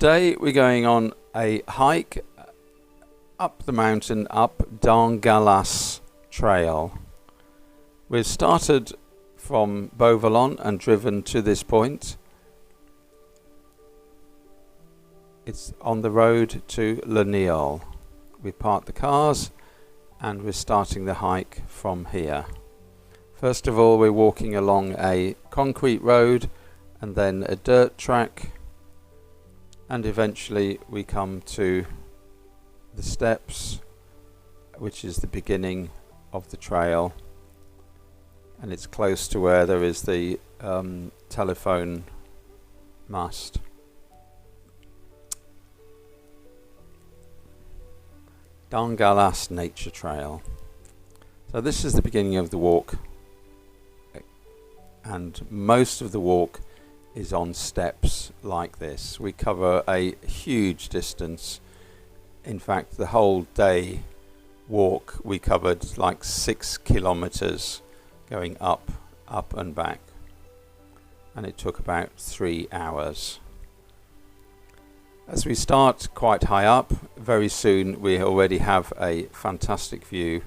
Today we're going on a hike up the mountain, up Dan Gallas Trail. We've started from Beauvalon and driven to this point. It's on the road to Lenil. We parked the cars and we're starting the hike from here. First of all, we're walking along a concrete road and then a dirt track, and eventually we come to the steps, which is the beginning of the trail, and it's close to where there is the telephone mast. Dan Gallas Nature Trail. So this is the beginning of the walk, and most of the walk is on steps like this. We cover a huge distance. In fact, the whole day walk we covered like 6 kilometers going up and back, and it took about 3 hours. As we start quite high up, very soon we already have a fantastic view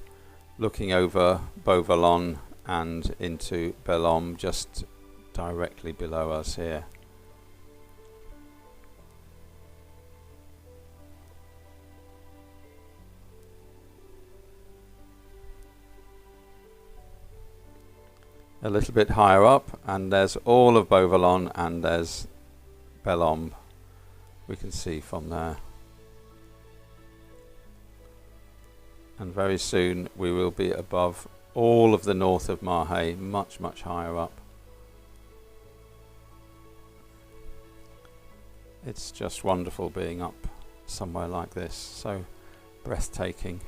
looking over Beauvalon and into Bellom just directly below us here. A little bit higher up and there's all of Beauvalon and there's Bellom we can see from there. And very soon we will be above all of the north of Marhay, much higher up. It's just wonderful being up somewhere like this, so breathtaking.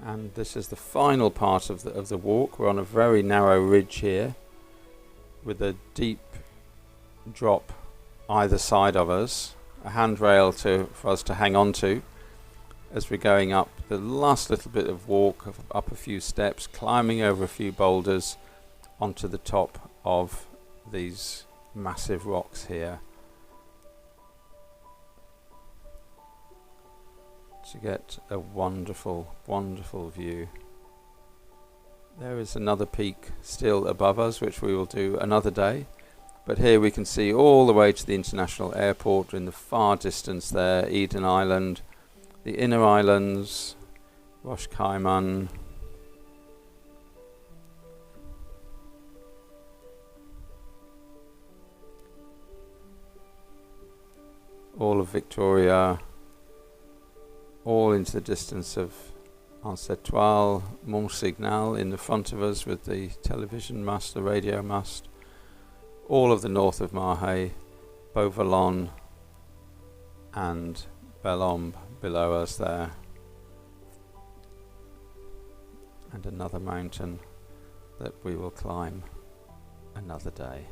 And this is the final part of the walk. We're on a very narrow ridge here with a deep drop either side of us, a handrail for us to hang on to as we're going up the last little bit of walk, up a few steps, climbing over a few boulders onto the top of these massive rocks here to get a wonderful view. There is another peak still above us, which we will do another day, but here we can see all the way to the international airport in the far distance there, Eden Island, the inner islands, Rosh Cayman, all of Victoria, all into the distance of Anse-Étoile, Mont-Signal in the front of us with the television mast, the radio mast, all of the north of Marhay, Beauvalon and Bellom below us there, and another mountain that we will climb another day.